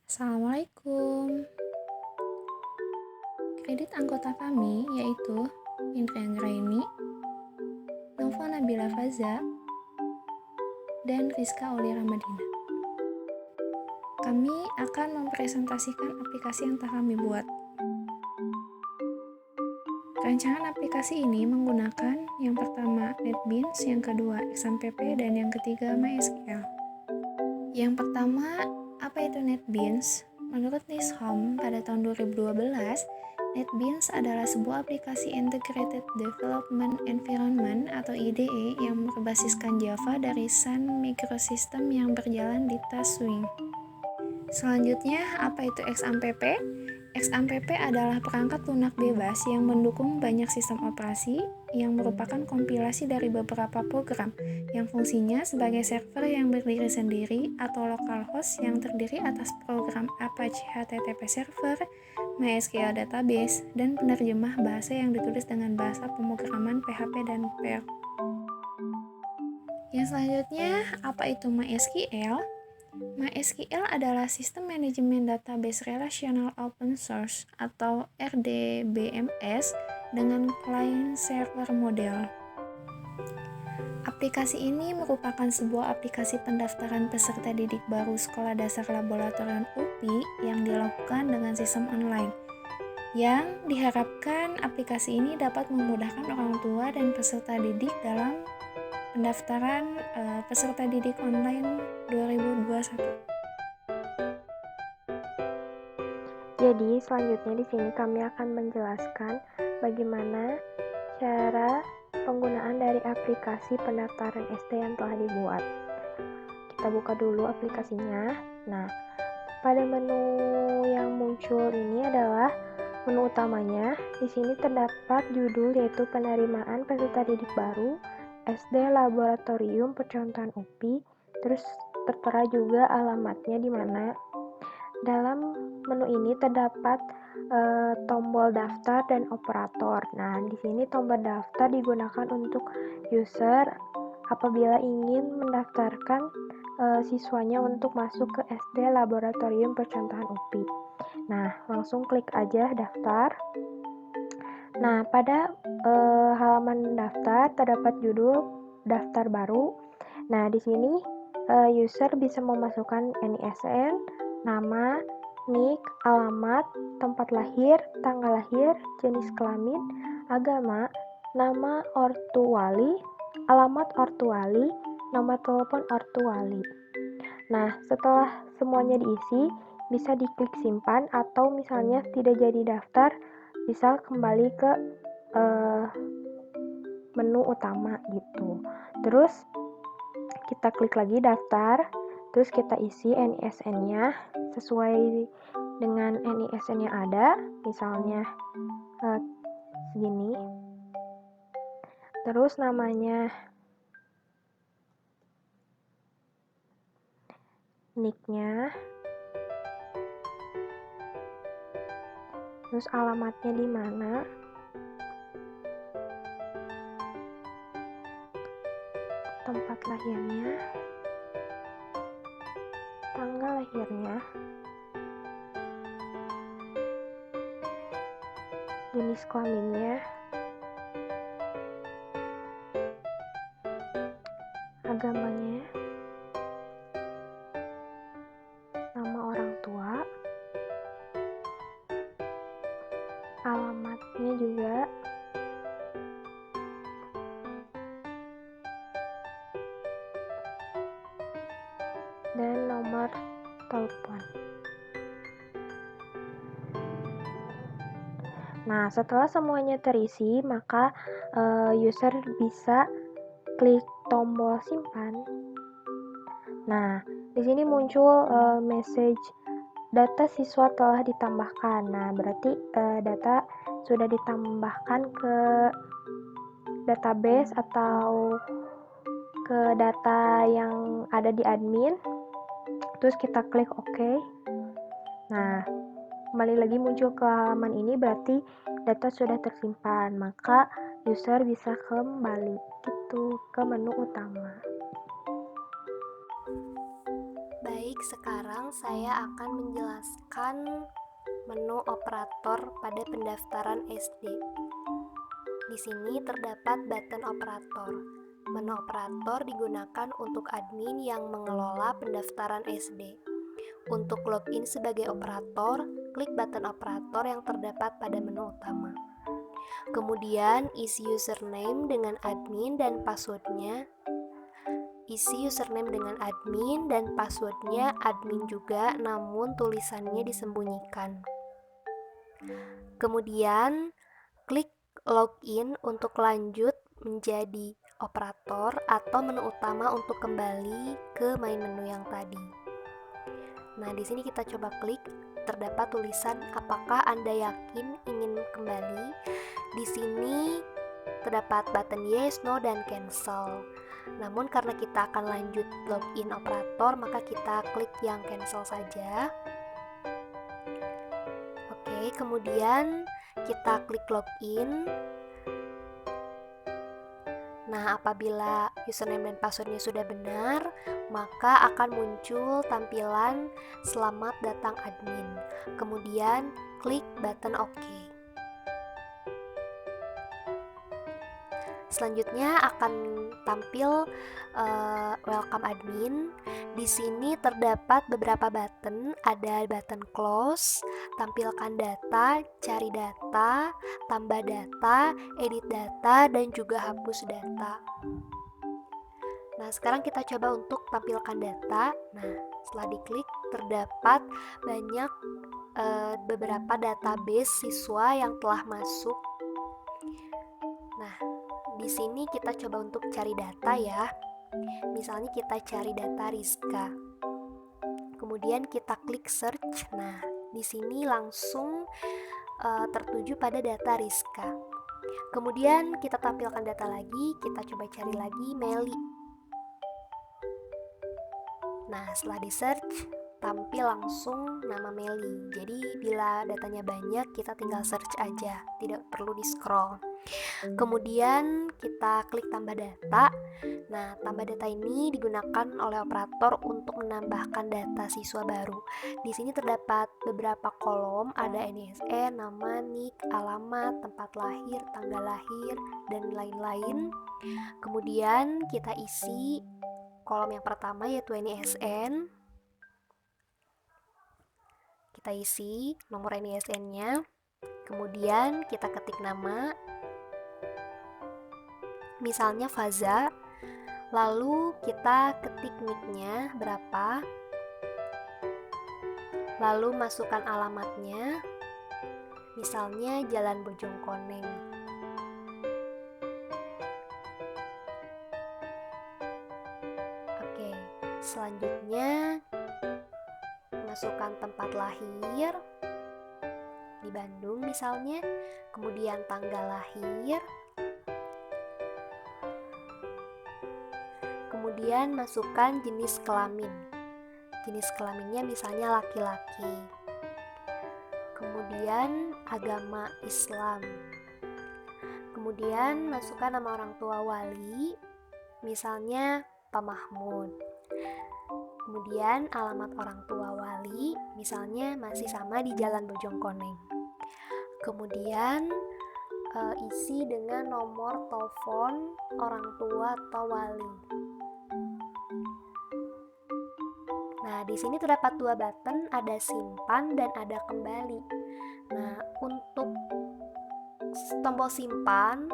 Assalamualaikum. Kredit anggota kami yaitu Indra Anggraini, Nova Nabila Faza, dan Rizka Aulia Ramadina. Kami akan mempresentasikan aplikasi yang telah kami buat. Rancangan aplikasi ini menggunakan yang pertama NetBeans, yang kedua XAMPP, dan yang ketiga MySQL. Yang pertama, apa itu NetBeans? Menurut Nishom pada tahun 2012, NetBeans adalah sebuah aplikasi Integrated Development Environment atau IDE yang berbasiskan Java dari Sun Microsystem yang berjalan di tas Swing. Selanjutnya, apa itu XAMPP? XAMPP adalah perangkat lunak bebas yang mendukung banyak sistem operasi yang merupakan kompilasi dari beberapa program yang fungsinya sebagai server yang berdiri sendiri atau localhost yang terdiri atas program Apache HTTP Server, MySQL Database, dan penerjemah bahasa yang ditulis dengan bahasa pemrograman PHP dan Perl. Yang selanjutnya, apa itu MySQL? MySQL adalah sistem manajemen database relasional open source atau RDBMS dengan client server model. Aplikasi ini merupakan sebuah aplikasi pendaftaran peserta didik baru Sekolah Dasar Laboratorium UPI yang dilakukan dengan sistem online. Yang diharapkan aplikasi ini dapat memudahkan orang tua dan peserta didik dalam pendaftaran peserta didik online 2021. Jadi, selanjutnya di sini kami akan menjelaskan bagaimana cara penggunaan dari aplikasi pendaftaran SD yang telah dibuat. Kita buka dulu aplikasinya. Nah, pada menu yang muncul ini adalah menu utamanya. Di sini terdapat judul yaitu penerimaan peserta didik baru SD Laboratorium Percontohan UPI. Terus tertera juga alamatnya di mana. Dalam menu ini terdapat tombol daftar dan operator. Nah, di sini tombol daftar digunakan untuk user apabila ingin mendaftarkan siswanya untuk masuk ke SD Laboratorium Percontohan UPI. Nah, langsung klik aja daftar. Nah, pada halaman daftar terdapat judul daftar baru. Nah, di sini user bisa memasukkan NISN, nama, NIK, alamat, tempat lahir, tanggal lahir, jenis kelamin, agama, nama ortu wali, alamat ortu wali, nomor telepon ortu wali. Nah, setelah semuanya diisi, bisa diklik simpan atau misalnya tidak jadi daftar, bisa kembali ke menu utama gitu. Terus kita klik lagi daftar, terus kita isi NISN-nya sesuai dengan NISN yang ada, misalnya segini. Terus namanya, nick-nya, terus alamatnya di mana, tempat lahirnya, tanggal lahirnya, jenis kelaminnya, agamanya, nama orang tua, alamatnya juga, dan nomor telepon. Nah, setelah semuanya terisi, maka user bisa klik tombol simpan. Nah, di sini muncul message data siswa telah ditambahkan. Nah, berarti data sudah ditambahkan ke database atau ke data yang ada di admin. Terus kita klik OK. Nah, kembali lagi muncul ke halaman ini, berarti data sudah tersimpan, maka user bisa kembali gitu ke menu utama. Baik, Baik, sekarang saya akan menjelaskan menu operator pada pendaftaran SD. Di sini terdapat button operator. Menu operator digunakan untuk admin yang mengelola pendaftaran SD. Untuk login sebagai operator, klik button operator yang terdapat pada menu utama. Kemudian isi username dengan admin dan passwordnya. Isi username dengan admin dan passwordnya admin juga, namun tulisannya disembunyikan. Kemudian klik login untuk lanjut menjadi operator atau menu utama untuk kembali ke main menu yang tadi. Nah, di sini kita coba klik, terdapat tulisan apakah Anda yakin ingin kembali. Di sini terdapat button yes, no, dan cancel. Namun karena kita akan lanjut login operator, maka kita klik yang cancel saja. Oke, kemudian kita klik login. Nah, apabila username dan passwordnya sudah benar, maka akan muncul tampilan selamat datang admin. Kemudian klik button OK. Selanjutnya akan tampil welcome admin. Di sini terdapat beberapa button, ada button close, tampilkan data, cari data, tambah data, edit data, dan juga hapus data. Nah, sekarang kita coba untuk tampilkan data. Nah, setelah diklik terdapat banyak beberapa database siswa yang telah masuk. Nah, di sini kita coba untuk cari data ya. Misalnya kita cari data Rizka. Kemudian kita klik search. Nah, di sini langsung tertuju pada data Rizka. Kemudian kita tampilkan data lagi, kita coba cari lagi Meli. Nah, setelah di search tampil langsung nama Meli. Jadi bila datanya banyak, kita tinggal search aja, tidak perlu di scroll. Kemudian kita klik tambah data. Nah, tambah data ini digunakan oleh operator untuk menambahkan data siswa baru. Di sini terdapat beberapa kolom, ada NISN, nama, NIK, alamat, tempat lahir, tanggal lahir, dan lain-lain. Kemudian kita isi kolom yang pertama yaitu NISN. Kita isi nomor NISN-nya. Kemudian kita ketik nama. Misalnya Faza, lalu kita ketik NIK-nya berapa, lalu masukkan alamatnya, misalnya Jalan Bojongkoneng. Oke, selanjutnya masukkan tempat lahir di Bandung misalnya, kemudian tanggal lahir. Kemudian masukkan jenis kelamin. Jenis kelaminnya misalnya laki-laki. Kemudian agama Islam. Kemudian masukkan nama orang tua wali, misalnya Pak Mahmud. Kemudian alamat orang tua wali, misalnya masih sama di Jalan Bojongkoneng. Kemudian isi dengan nomor telepon orang tua atau wali. Nah, di sini terdapat dua button, ada simpan dan ada kembali. Nah, untuk tombol simpan,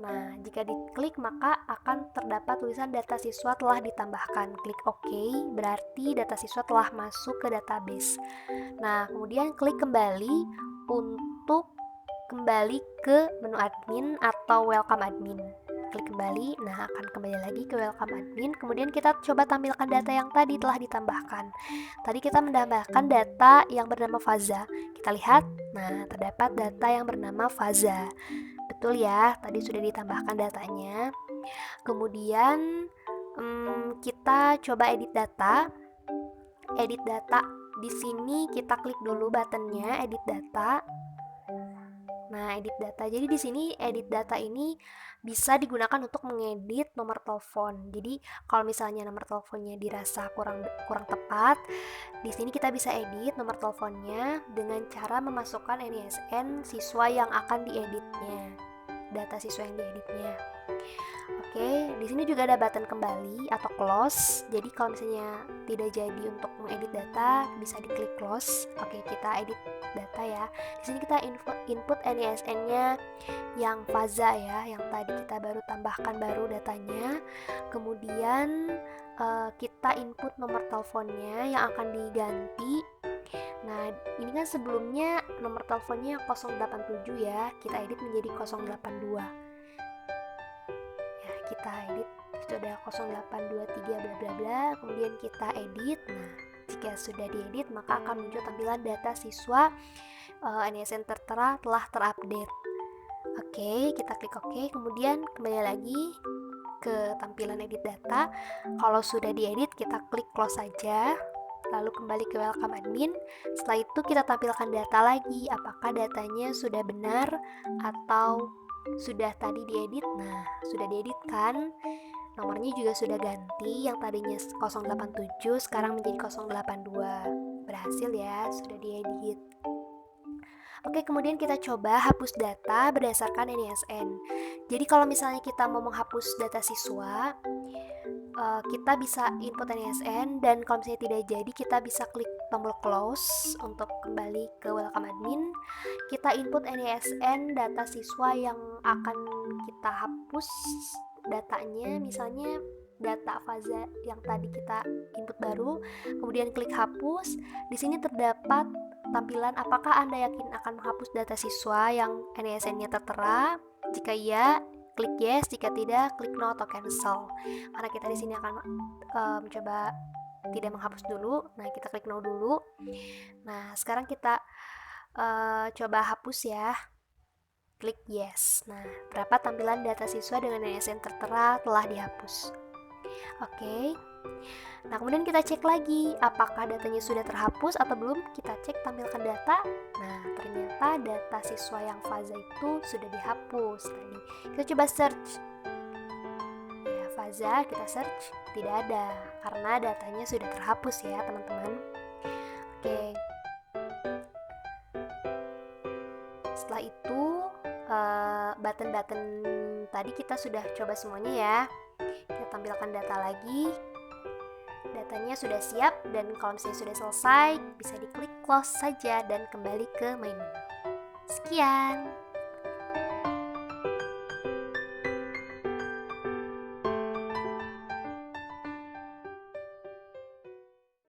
nah jika diklik maka akan terdapat tulisan data siswa telah ditambahkan. Klik OK, berarti data siswa telah masuk ke database. Nah, kemudian klik kembali untuk kembali ke menu admin atau welcome admin. Klik kembali, nah akan kembali lagi ke welcome admin. Kemudian kita coba tampilkan data yang tadi telah ditambahkan. Tadi kita menambahkan data yang bernama Faza. Kita lihat, nah terdapat data yang bernama Faza. Betul ya, tadi sudah ditambahkan datanya. Kemudian kita coba edit data. Edit data, di sini kita klik dulu buttonnya edit data. Nah, edit data. Jadi di sini edit data ini bisa digunakan untuk mengedit nomor telepon. Jadi kalau misalnya nomor teleponnya dirasa kurang tepat, di sini kita bisa edit nomor teleponnya dengan cara memasukkan NISN siswa yang akan dieditnya, data siswa yang dieditnya. Oke, di sini juga ada button kembali atau close. Jadi kalau misalnya tidak jadi untuk mengedit data, bisa diklik close. Oke, kita edit data ya. Di sini kita input NISN-nya yang Faza ya, yang tadi kita baru tambahkan baru datanya. Kemudian kita input nomor teleponnya yang akan diganti. Nah, ini kan sebelumnya nomor teleponnya 087 ya, kita edit menjadi 082. Ya, kita edit sudah 0823 bla bla bla, kemudian kita edit. Nah, jika sudah diedit maka akan muncul tampilan data siswa NISN tertera telah terupdate. Oke, kita klik OK, kemudian kembali lagi ke tampilan edit data. Kalau sudah diedit, kita klik close saja, lalu kembali ke welcome admin. Setelah itu kita tampilkan data lagi, apakah datanya sudah benar atau sudah tadi diedit. Nah, sudah diedit kan, nomornya juga sudah ganti, yang tadinya 087 sekarang menjadi 082. Berhasil ya, sudah diedit. Oke, kemudian kita coba hapus data berdasarkan NISN. Jadi kalau misalnya kita mau menghapus data siswa, kita bisa input NISN, dan kalau misalnya tidak jadi, kita bisa klik tombol close untuk kembali ke welcome admin. Kita input NISN data siswa yang akan kita hapus datanya, misalnya data Faza yang tadi kita input baru, kemudian klik hapus. Di sini terdapat tampilan apakah Anda yakin akan menghapus data siswa yang NISN-nya tertera. Jika iya, klik yes, jika tidak, klik no atau cancel. Karena kita di sini akan mencoba tidak menghapus dulu. Nah, kita klik no dulu. Nah, sekarang kita coba hapus ya. Klik yes. Nah, berapa tampilan data siswa dengan NISN tertera telah dihapus. Oke. Nah, kemudian kita cek lagi apakah datanya sudah terhapus atau belum. Kita cek tampilkan data. Nah, ternyata data siswa yang Faza itu sudah dihapus tadi. Kita coba search. Ya, Faza kita search, tidak ada karena datanya sudah terhapus ya, teman-teman. Oke. Setelah itu button-button tadi kita sudah coba semuanya ya. Kita tampilkan data lagi. Datanya sudah siap, dan kalau misalnya sudah selesai, bisa diklik close saja dan kembali ke main menu. Sekian.